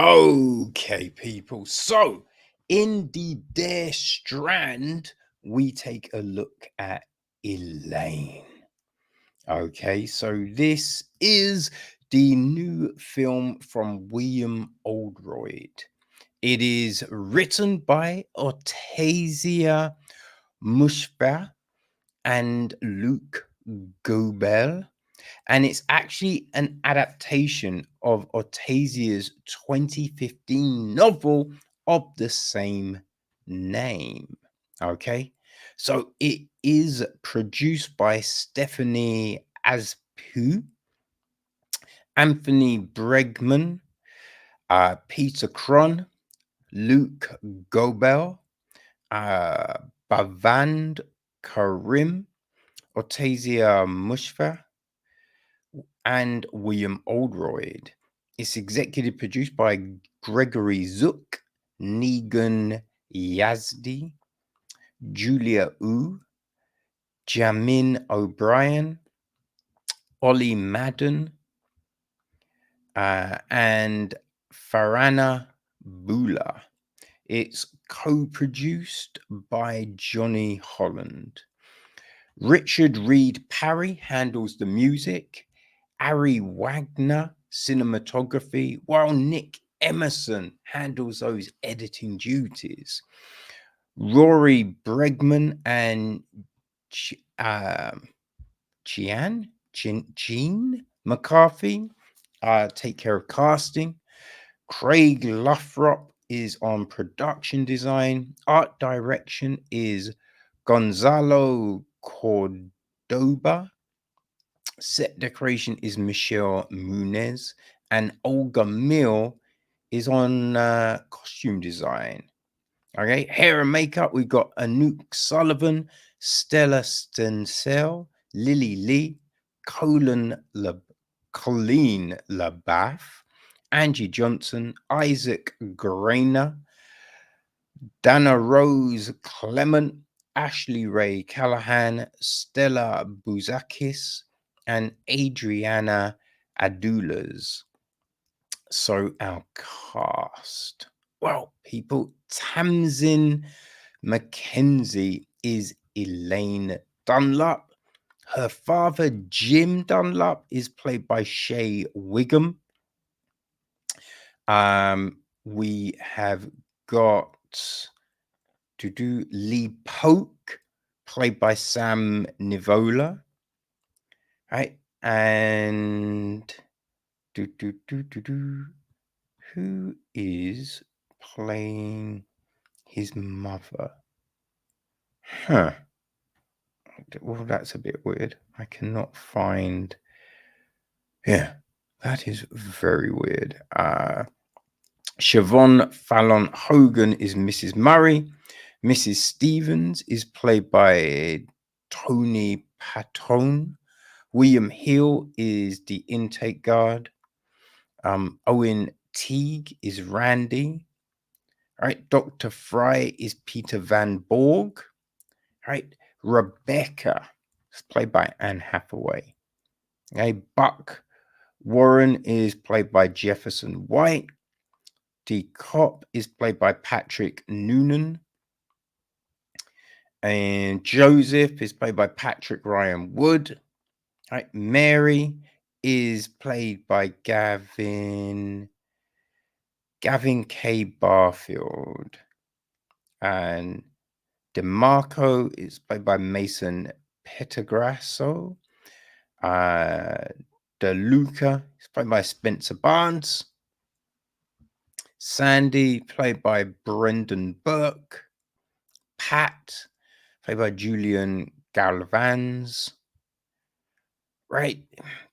Okay, people. So, in the Dare Strand, we take a look at Elaine. Okay, so this is the new film from William Oldroyd. It is written by Ottessa Moshfegh and Luke Goebel, and it's actually an adaptation of Ottessa's 2015 novel of the same name. Okay, so it is produced by Stephanie Aspu, Anthony Bregman, Peter Cron, Luke Goebel, uh, Bavand Karim, Ottessa Moshfegh, and William Oldroyd. It's executive produced by Gregory Zook, Negan Yazdi, Julia Wu, Jamin O'Brien, Ollie Madden, and Farhana Bula. It's co-produced by Johnny Holland. Richard Reed Parry handles the music, Ari Wagner cinematography, while Nick Emerson handles those editing duties. Rory Bregman and Jean McCarthy take care of casting. Craig Luthrop is on production design. Art direction is Gonzalo Cordoba. Set decoration is Michelle Munez, and Olga Mill is on costume design. Okay, hair and makeup, we've got Anouk Sullivan, Stella Stencel, Lily Lee, Colleen LaBath, Angie Johnson, Isaac Grainer, Dana Rose Clement, Ashley Ray Callahan, Stella Bouzakis, and Adriana Adulas. So our cast. Well, people, Thomasin McKenzie is Elaine Dunlop. Her father, Jim Dunlop, is played by Shea Wiggum. We have got Lee Polk, played by Sam Nivola, right? And who is playing his mother? Huh. Well, that's a bit weird. I cannot find. Yeah, that is very weird. Siobhan Fallon-Hogan is Mrs. Murray. Mrs. Stevens is played by Tony Patone. William Hill is the intake guard. Owen Teague is Randy. All right, Dr. Fry is Peter Van Borg. All right, Rebecca is played by Anne Hathaway. Okay, Buck Warren is played by Jefferson White. The cop is played by Patrick Noonan. And Joseph is played by Patrick Ryan Wood. All right, Mary is played by Gavin K. Barfield. And DeMarco is played by Mason Petagrasso. DeLuca is played by Spencer Barnes. Sandy, played by Brendan Burke. Pat, played by Julian Galvans. Right.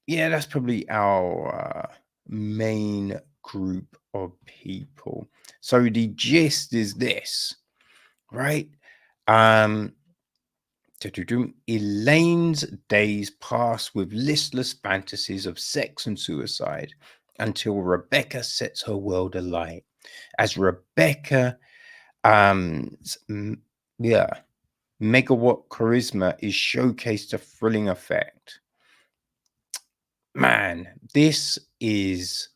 Yeah, that's probably our main group of people. So the gist is this, right? Elaine's days pass with listless fantasies of sex and suicide until Rebecca sets her world alight. As Rebecca, megawatt charisma is showcased to thrilling effect. Man, this is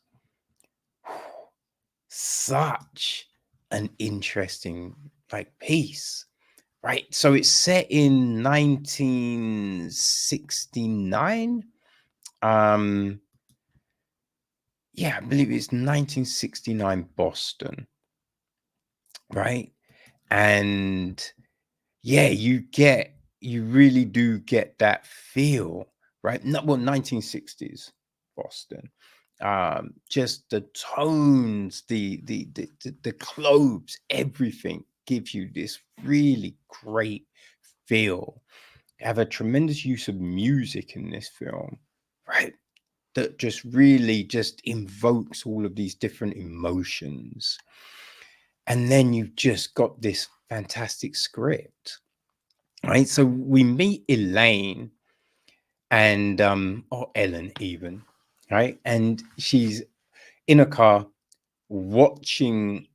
such an interesting like piece, right? So it's set in 1969. Yeah, I believe it's 1969 Boston, right? And yeah, you really do get that feel, right? No, well, 1960s Boston. Just the tones, the clothes, everything gives you this really great feel. Have a tremendous use of music in this film, right? That just really just invokes all of these different emotions. And then you've just got this fantastic script, right? So we meet Elaine and or Ellen even, right? And she's in a car watching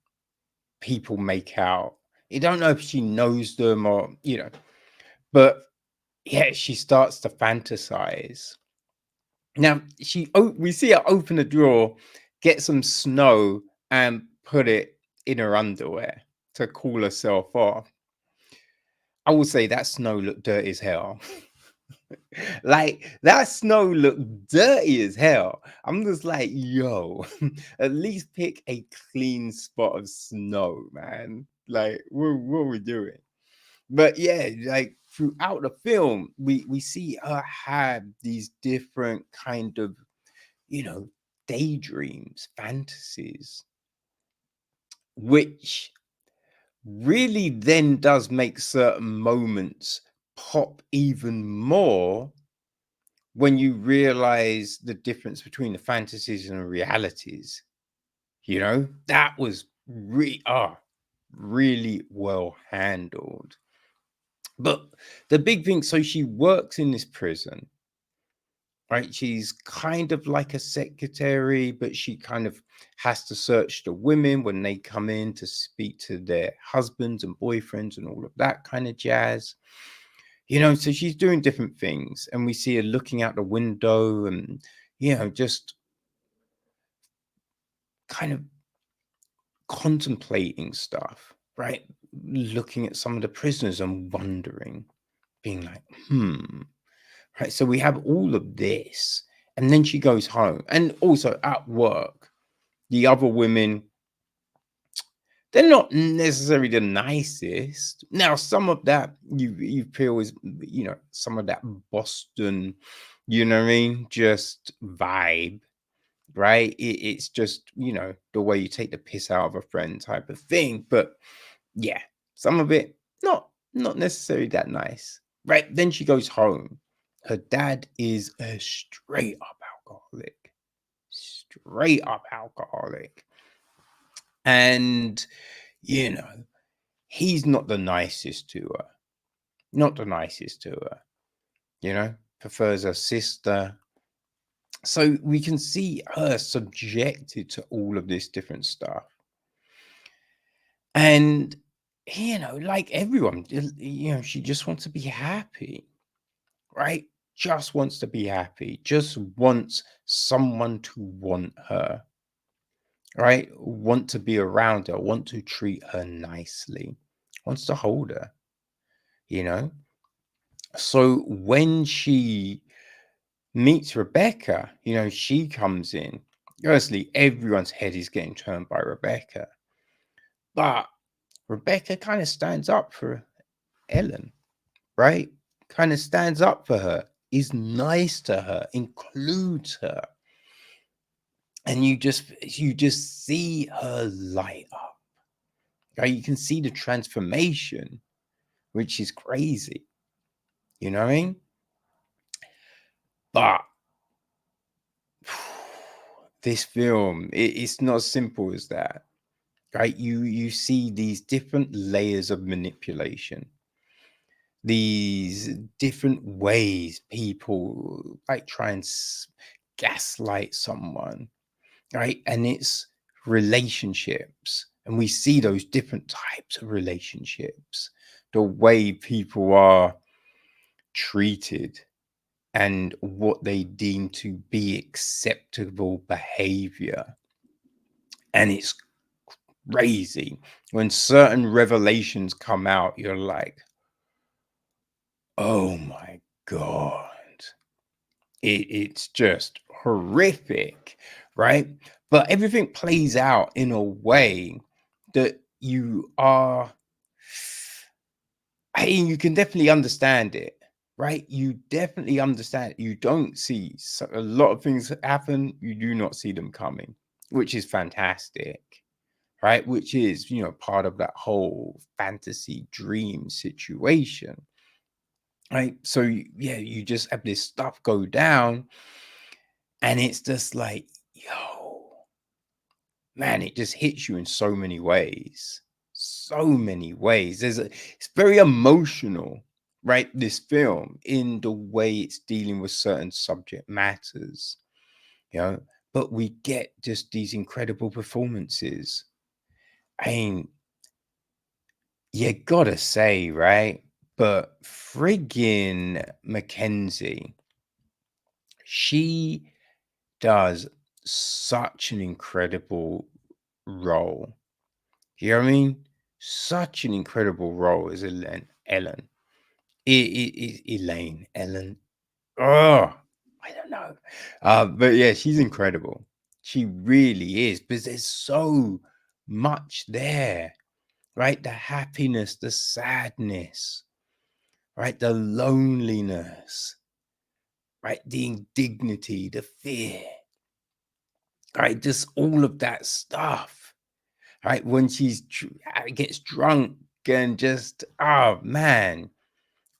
people make out. You don't know if she knows them or, but yeah, she starts to fantasize. Now we see her open a drawer, get some snow, and put it in her underwear to cool herself off. I will say that snow looked dirty as hell. Like that snow looked dirty as hell. I'm just like, yo, at least pick a clean spot of snow, man. Like, what are we doing? But yeah, like throughout the film, we see her have these different kind of, you know, daydreams, fantasies, which really then does make certain moments pop even more when you realize the difference between the fantasies and the realities. That was really well handled. But the big thing, so she works in this prison, right? She's kind of like a secretary, but she kind of has to search the women when they come in to speak to their husbands and boyfriends and all of that kind of jazz. So she's doing different things, and we see her looking out the window and, just kind of contemplating stuff, right? Looking at some of the prisoners and wondering, being like, right? So we have all of this. And then she goes home. And also at work, the other women, they're not necessarily the nicest. Now, some of that you feel is, some of that Boston, you know what I mean? Just vibe, right? It's just, the way you take the piss out of a friend type of thing. But yeah, some of it not necessarily that nice, right? Then she goes home. Her dad is a straight up alcoholic, and you know he's not the nicest to her. Not the nicest to her. Prefers her sister. So we can see her subjected to all of this different stuff. And, like everyone, she just wants to be happy, right? Just wants to be happy, just wants someone to want her, right? Want to be around her, want to treat her nicely, wants to hold her, you know? So when she meets Rebecca, she comes in. Firstly, everyone's head is getting turned by Rebecca, but Rebecca kind of stands up for Ellen, right? Kind of stands up for her, is nice to her, includes her. And you just see her light up. Right? You can see the transformation, which is crazy. You know what I mean? But this film, it's not as simple as that. Right? You see these different layers of manipulation, these different ways people like try and gaslight someone, right? And it's relationships, and we see those different types of relationships, the way people are treated and what they deem to be acceptable behavior. And it's crazy. When certain revelations come out, you're like, oh my God. It's just horrific, right? But everything plays out in a way that you are, I mean, you can definitely understand it, right? You definitely understand. You don't see a lot of things that happen, you do not see them coming, which is fantastic, right? Which is, part of that whole fantasy dream situation, right? So, yeah, you just have this stuff go down, and it's just like, yo, man, it just hits you in so many ways. So many ways. It's very emotional, right? This film, in the way it's dealing with certain subject matters, but we get just these incredible performances. I mean, you gotta say, right? But friggin' Mackenzie, she does such an incredible role. You know what I mean? Such an incredible role as Ellen. Elaine, Ellen. Oh, I don't know. But yeah, she's incredible. She really is. But there's so much there, right? The happiness, the sadness, right? The loneliness, right? The indignity, the fear, right? Just all of that stuff. Right, when she gets drunk and just, oh man,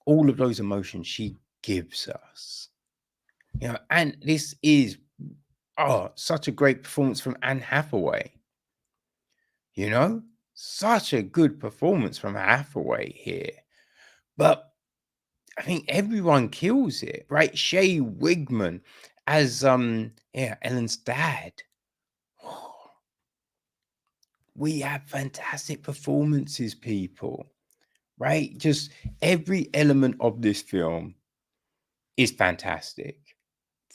all of those emotions she gives us, and this is, such a great performance from Anne Hathaway. Such a good performance from Hathaway here. But I think everyone kills it, right? Shea Wigman as Ellen's dad. We have fantastic performances, people. Right? Just every element of this film is fantastic,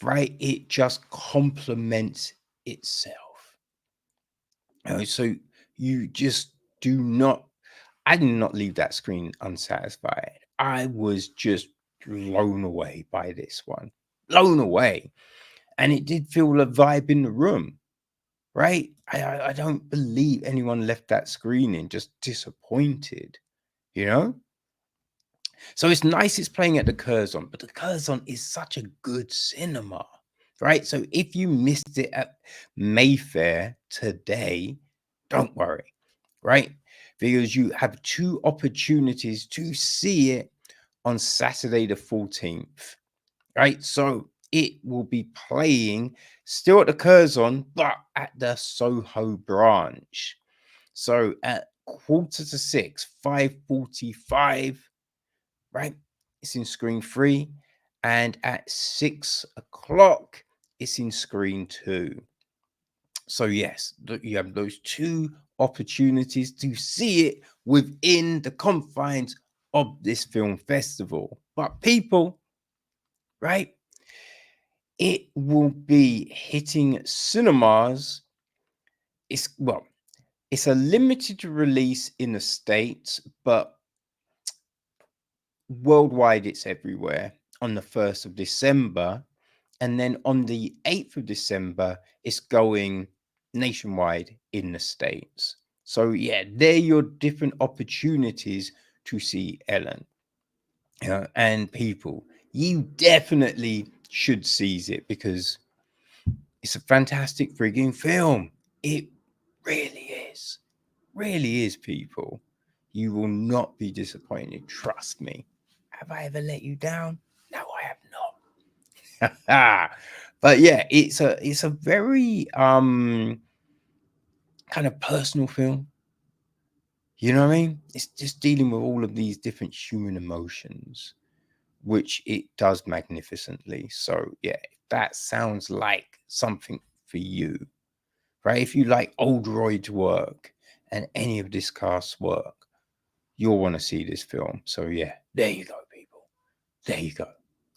right? It just complements itself. So you just do not, I did not leave that screen unsatisfied. I was just blown away by this one, blown away. And it did feel a vibe in the room, right? I don't believe anyone left that screening just disappointed, you know? So it's nice it's playing at the Curzon, but the Curzon is such a good cinema, right? So if you missed it at Mayfair today, don't worry, right? Because you have two opportunities to see it on Saturday the 14th, right? So it will be playing still at the Curzon, but at the Soho branch. So at 5:45, 5:45, right? It's in screen 3. And at 6 o'clock, it's in screen 2. So, yes, you have those two opportunities to see it within the confines of this film festival. But people, right? It will be hitting cinemas. It's a limited release in the States, but worldwide it's everywhere on the 1st of December. And then on the 8th of December, it's going nationwide in the States. So, yeah, they're your different opportunities to see Ellen. And people, you definitely should seize it because it's a fantastic frigging film. It really is. Really is, people. You will not be disappointed. Trust me. Have I ever let you down? No, I have not. But yeah, it's a very kind of personal film. You know what I mean? It's just dealing with all of these different human emotions, which it does magnificently. So yeah, if that sounds like something for you, right? If you like Oldroyd's work and any of this cast's work, you'll want to see this film. So yeah, there you go, people. There you go.